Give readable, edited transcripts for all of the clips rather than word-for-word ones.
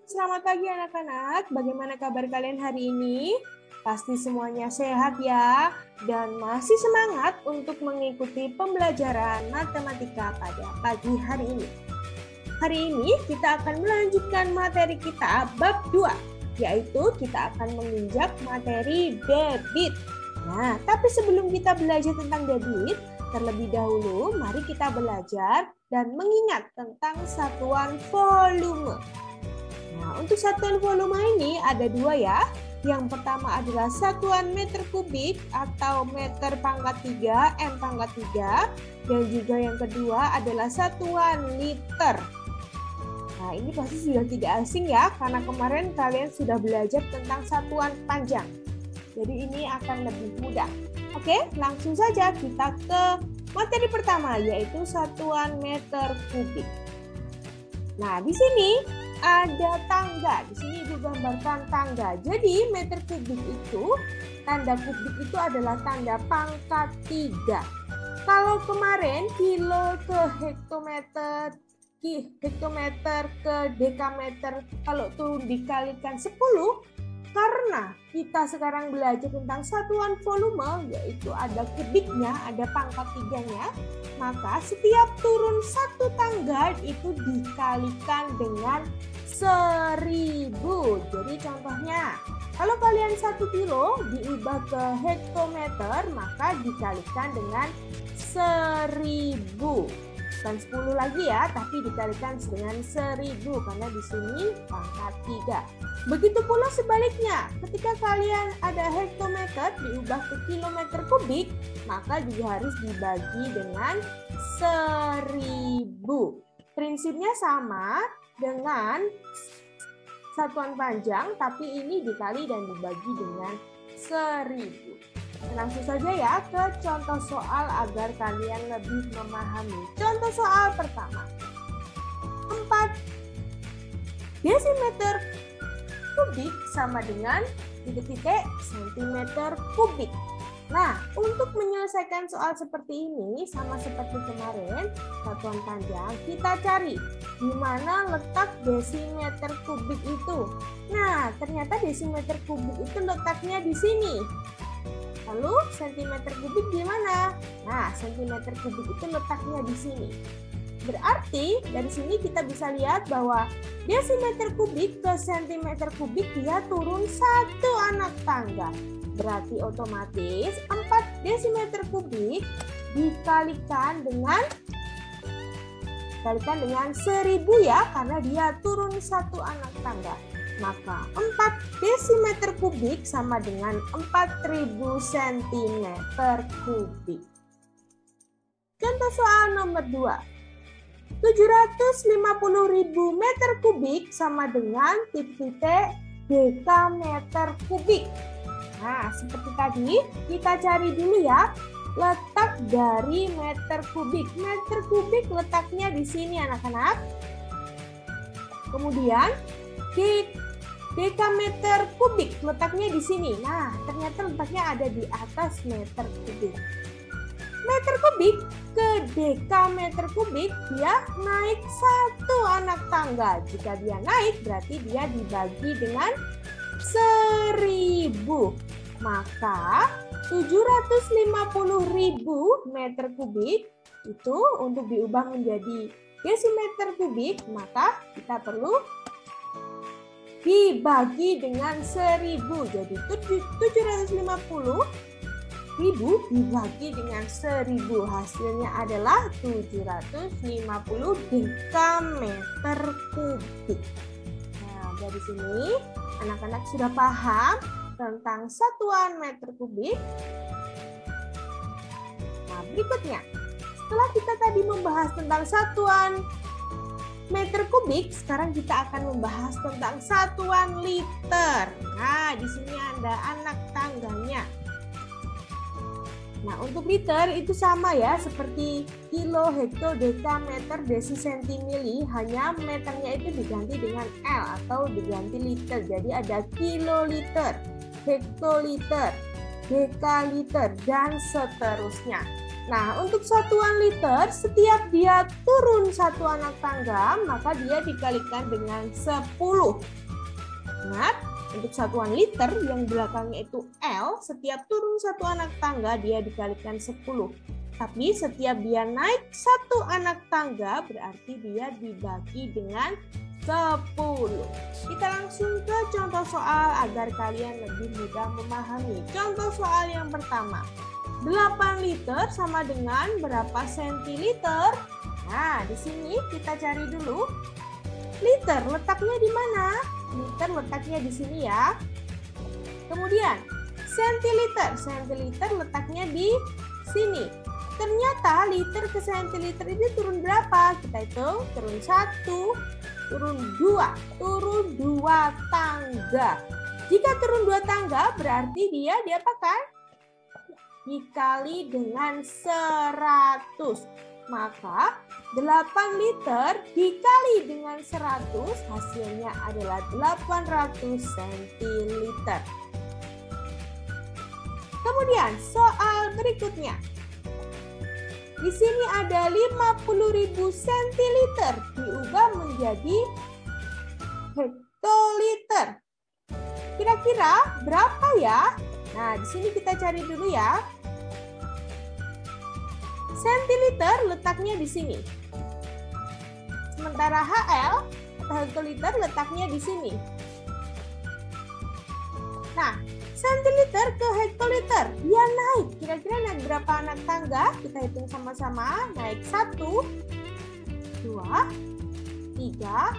Selamat pagi anak-anak, bagaimana kabar kalian hari ini? Pasti semuanya sehat ya, dan masih semangat untuk mengikuti pembelajaran matematika pada pagi hari ini. Hari ini kita akan melanjutkan materi kita bab 2, yaitu kita akan menginjak materi debit. Nah, tapi sebelum kita belajar tentang debit, terlebih dahulu mari kita belajar dan mengingat tentang satuan volume. Nah, untuk satuan volume ini ada dua ya. Yang pertama adalah satuan meter kubik atau meter pangkat 3, M pangkat 3. Dan juga yang kedua adalah satuan liter. Nah, ini pasti sudah tidak asing ya, karena kemarin kalian sudah belajar tentang satuan panjang. Jadi ini akan lebih mudah. Oke, langsung saja kita ke materi pertama, yaitu satuan meter kubik. Nah, di sini ada tangga. Di sini digambarkan tangga. Jadi meter kubik itu, tanda kubik itu adalah tanda pangkat 3. Kalau kemarin kilo ke hektometer ke dekameter, kalau itu dikalikan 10, karena kita sekarang belajar tentang satuan volume, yaitu ada kubiknya, ada pangkat 3-nya, maka setiap turun satu tangga itu dikalikan dengan 1000. Jadi contohnya, kalau kalian 1 kilo diubah ke hektometer, maka dikalikan dengan 1000. Bukan 10 lagi ya, tapi dikalikan dengan 1000 karena di sini pangkat 3. Begitu pula sebaliknya, ketika kalian ada hektometer diubah ke kilometer kubik, maka juga harus dibagi dengan 1000. Prinsipnya sama dengan satuan panjang, tapi ini dikali dan dibagi dengan 1000. Langsung saja ya ke contoh soal agar kalian lebih memahami. Contoh soal pertama. 4 desimeter kubik sama dengan titik-titik sentimeter kubik. Nah, untuk menyelesaikan soal seperti ini, sama seperti kemarin, satuan panjang, kita cari di mana letak desimeter kubik itu. Nah, ternyata desimeter kubik itu letaknya di sini. Lalu sentimeter kubik di mana? Nah, sentimeter kubik itu letaknya di sini. Berarti dari sini kita bisa lihat bahwa desimeter kubik ke sentimeter kubik dia turun 1 anak tangga. Berarti otomatis 4 desimeter kubik dikalikan dengan 1000 ya, karena dia turun 1 anak tangga. Maka 4 desimeter kubik sama dengan 4000 cm kubik. Contoh soal nomor 2. 750.000 meter kubik sama dengan titik-titik dekameter kubik. Nah, seperti tadi, kita cari dulu ya letak dari meter kubik. Meter kubik letaknya di sini anak-anak. Kemudian dekameter kubik letaknya di sini. Nah, ternyata letaknya ada di atas meter kubik. Meter kubik ke dekameter kubik dia naik 1 anak tangga. Jika dia naik berarti dia dibagi dengan 1000. Maka 750.000 meter kubik itu untuk diubah menjadi desimeter kubik, maka kita perlu dibagi dengan 1000. Jadi 750.000 dibagi dengan 1000. Hasilnya adalah 750 dekameter kubik. Nah, dari sini anak-anak sudah paham tentang satuan meter kubik. Nah, berikutnya, setelah kita tadi membahas tentang satuan meter kubik, sekarang kita akan membahas tentang satuan liter. Nah, di sini ada anak tangganya. Nah, untuk liter itu sama ya, seperti kilo, hekto, dekameter, desi, senti, mili, hanya meternya itu diganti dengan L atau diganti liter. Jadi ada kiloliter, hektoliter, dekaliter, dan seterusnya. Nah, untuk satuan liter, setiap dia turun satu anak tangga, maka dia dikalikan dengan 10. Ingat, untuk satuan liter yang belakangnya itu L, setiap turun satu anak tangga, dia dikalikan 10. Tapi setiap dia naik satu anak tangga, berarti dia dibagi dengan 10. Kita langsung ke contoh soal agar kalian lebih mudah memahami. Contoh soal yang pertama. 8 liter sama dengan berapa sentiliter? Nah, di sini kita cari dulu. Liter letaknya di mana? Liter letaknya di sini ya. Kemudian, sentiliter. Sentiliter letaknya di sini. Ternyata liter ke sentiliter ini turun berapa? Kita hitung, turun 1, turun 2. Turun 2 tangga. Jika turun 2 tangga, berarti dia diapakan? Dikali dengan 100. Maka 8 liter dikali dengan 100 hasilnya adalah 800 centiliter. Kemudian soal berikutnya. Di sini ada 50.000 centiliter diubah menjadi hektoliter. Kira-kira berapa ya? Nah, di sini kita cari dulu ya. Sentiliter letaknya di sini. Sementara HL atau hektoliter letaknya di sini. Nah, sentiliter ke hektoliter, dia naik. Kira-kira naik berapa anak tangga? Kita hitung sama-sama. Naik 1, 2, 3,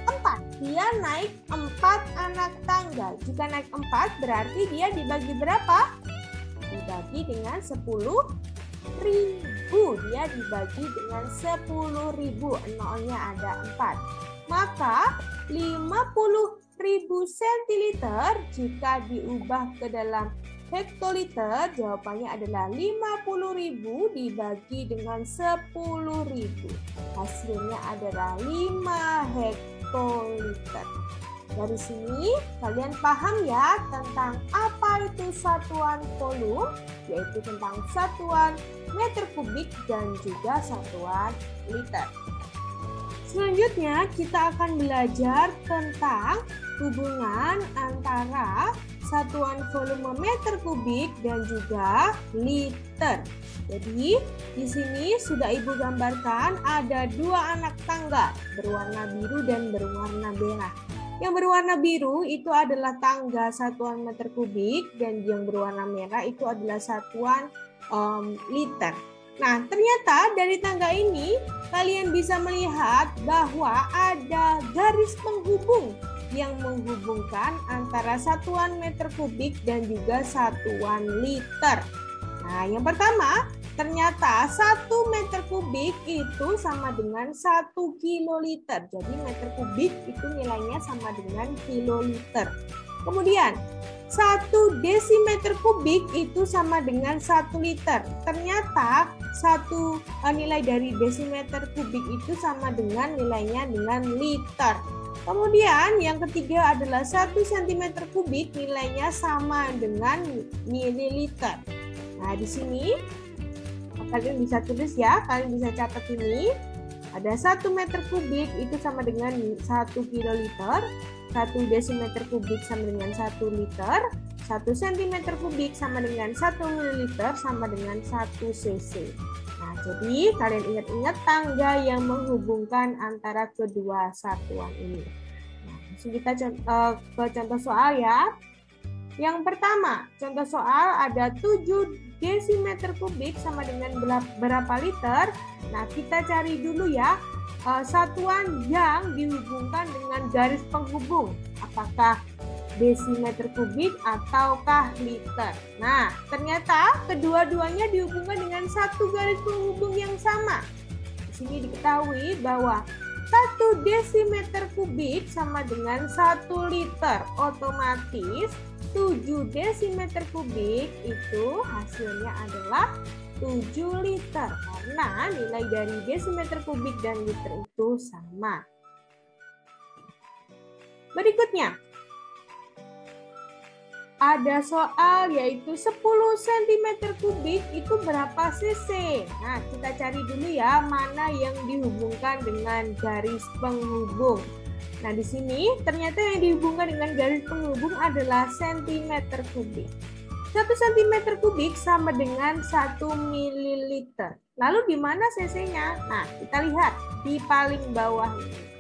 4. Dia naik 4 anak tangga. Jika naik 4, berarti dia dibagi berapa? Dibagi dengan 10.000. Dia dibagi dengan 10.000. Nolnya ada 4. Maka 50.000 centiliter jika diubah ke dalam hektoliter, jawabannya adalah 50.000 dibagi dengan 10.000. Hasilnya adalah 5 hektoliter. Dari sini kalian paham ya tentang apa itu satuan volume, yaitu tentang satuan meter kubik dan juga satuan liter. Selanjutnya kita akan belajar tentang hubungan antara satuan volume meter kubik dan juga liter. Jadi di sini sudah Ibu gambarkan ada 2 anak tangga berwarna biru dan berwarna merah. Yang berwarna biru itu adalah tangga satuan meter kubik dan yang berwarna merah itu adalah satuan liter. Nah, ternyata dari tangga ini kalian bisa melihat bahwa ada garis penghubung yang menghubungkan antara satuan meter kubik dan juga satuan liter. Nah, yang pertama, ternyata 1 meter kubik itu sama dengan 1 kiloliter. Jadi meter kubik itu nilainya sama dengan kiloliter. Kemudian 1 desimeter kubik itu sama dengan 1 liter. Ternyata nilai dari desimeter kubik itu sama dengan nilainya dengan liter. Kemudian yang ketiga adalah 1 cm kubik nilainya sama dengan mililiter. Nah, di sini kalian bisa tulis ya, kalian bisa catat ini. Ada 1 meter kubik itu sama dengan 1 kiloliter, 1 desimeter kubik sama dengan 1 liter, 1 cm kubik sama dengan 1 mililiter sama dengan 1 cc. Nah, jadi kalian ingat-ingat tangga yang menghubungkan antara kedua satuan ini. Nah, langsung kita ke contoh soal ya. Yang pertama, contoh soal ada 7 desimeter kubik sama dengan berapa liter. Nah, kita cari dulu ya satuan yang dihubungkan dengan garis penghubung. Apakah desimeter kubik ataukah liter? Nah, ternyata kedua-duanya dihubungkan dengan satu garis penghubung yang sama. Di sini diketahui bahwa 1 desimeter kubik sama dengan 1 liter. Otomatis 7 desimeter kubik itu hasilnya adalah 7 liter karena nilai dari desimeter kubik dan liter itu sama. Berikutnya, ada soal yaitu 10 cm kubik itu berapa cc. Nah, kita cari dulu ya mana yang dihubungkan dengan garis penghubung. Nah, di sini ternyata yang dihubungkan dengan garis penghubung adalah cm kubik. 1 cm kubik sama dengan 1 ml. Lalu di mana cc-nya? Nah, kita lihat di paling bawah ini.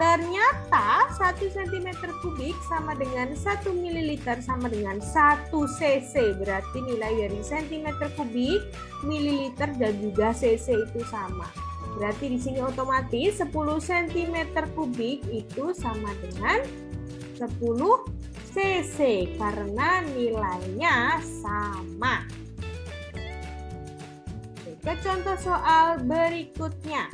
Ternyata 1 cm kubik sama dengan 1 ml sama dengan 1 cc. Berarti nilai dari cm kubik, mililiter, dan juga cc itu sama. Berarti di sini otomatis 10 cm kubik itu sama dengan 10 cc karena nilainya sama. Ke contoh soal berikutnya.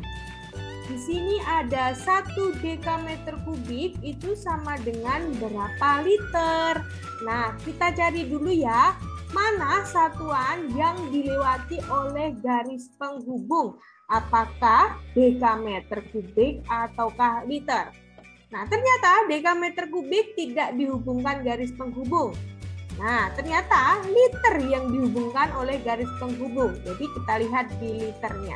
Di sini ada 1 dekameter kubik itu sama dengan berapa liter. Nah, kita cari dulu ya, mana satuan yang dilewati oleh garis penghubung. Apakah dekameter kubik ataukah liter? Nah, ternyata dekameter kubik tidak dihubungkan garis penghubung. Nah, ternyata liter yang dihubungkan oleh garis penghubung. Jadi kita lihat di liternya.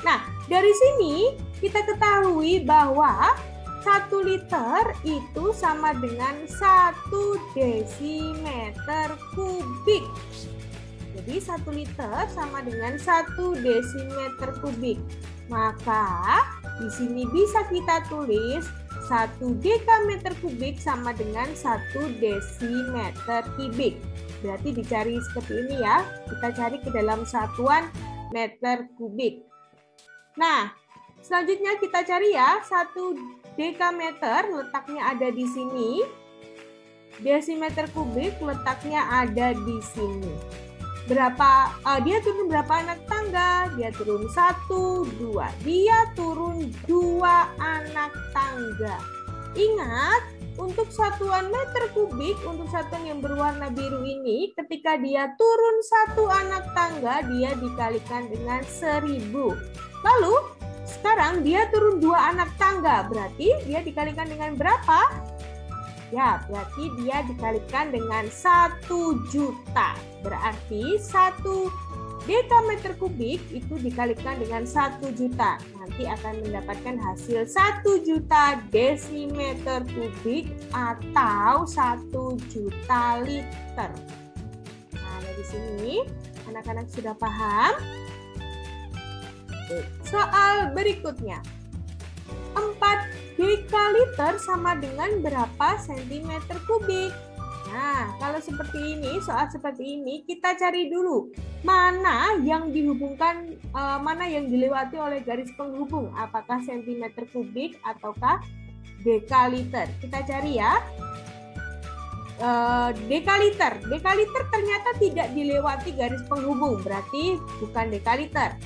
Nah, dari sini kita ketahui bahwa 1 liter itu sama dengan 1 desimeter kubik. Jadi 1 liter sama dengan 1 desimeter kubik. Maka di sini bisa kita tulis 1 dekameter kubik sama dengan 1 desimeter kubik. Berarti dicari seperti ini ya. Kita cari ke dalam satuan meter kubik. Nah, selanjutnya kita cari ya 1 dekameter letaknya ada di sini. Desimeter kubik letaknya ada di sini. Berapa dia turun berapa anak tangga? Dia turun 1, 2. Dia turun 2 anak tangga. Ingat, untuk satuan meter kubik, untuk satuan yang berwarna biru ini, ketika dia turun 1 anak tangga, dia dikalikan dengan 1000. Lalu, sekarang dia turun 2 anak tangga, berarti dia dikalikan dengan berapa? Ya, berarti dia dikalikan dengan 1 juta. Berarti 1 dekameter kubik itu dikalikan dengan 1 juta. Nanti akan mendapatkan hasil 1 juta desimeter kubik atau 1 juta liter. Nah, dari sini anak-anak sudah paham? Soal berikutnya. 4 dekaliter sama dengan berapa sentimeter kubik? Nah, kalau seperti ini, soal seperti ini, kita cari dulu mana yang dihubungkan, mana yang dilewati oleh garis penghubung, apakah sentimeter kubik ataukah dekaliter. Kita cari ya. Dekaliter. Dekaliter ternyata tidak dilewati garis penghubung, berarti bukan dekaliter.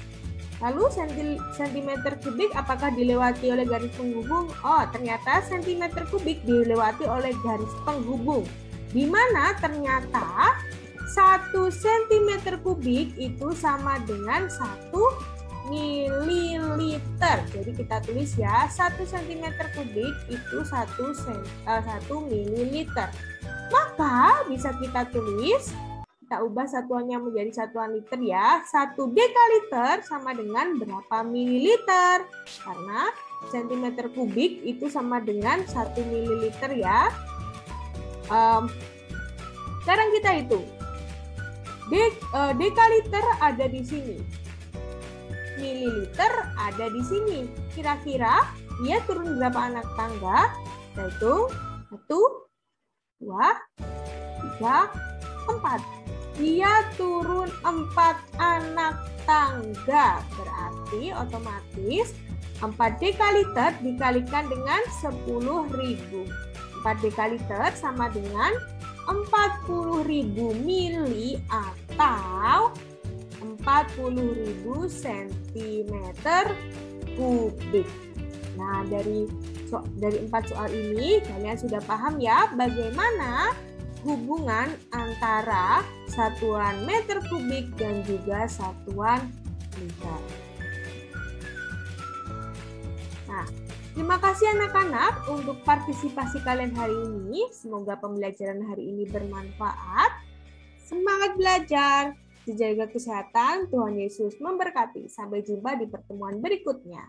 Lalu sentimeter kubik apakah dilewati oleh garis penghubung? Oh, ternyata sentimeter kubik dilewati oleh garis penghubung. Di mana ternyata 1 cm kubik itu sama dengan 1 mililiter. Jadi kita tulis ya, 1 cm kubik itu 1 mililiter. Maka bisa kita tulis, kita ubah satuannya menjadi satuan liter ya. 1 dekaliter sama dengan berapa mililiter? Karena sentimeter kubik itu sama dengan 1 mililiter ya. Sekarang kita hitung. Dekaliter ada di sini. Mililiter ada di sini. Kira-kira dia turun berapa anak tangga? Kita hitung. 1, 2, 3, 4. Dia turun 4 anak tangga. Berarti otomatis 4 dekaliter dikalikan dengan 10.000. 4 dekaliter sama dengan 40.000 mili atau 40.000 sentimeter kubik. Nah, dari 4 soal ini kalian sudah paham ya bagaimana hubungan antara satuan meter kubik dan juga satuan liter. Nah, Terima kasih anak-anak untuk partisipasi kalian hari ini. Semoga pembelajaran hari ini bermanfaat. Semangat belajar, dijaga kesehatan, Tuhan Yesus memberkati. Sampai jumpa di pertemuan berikutnya.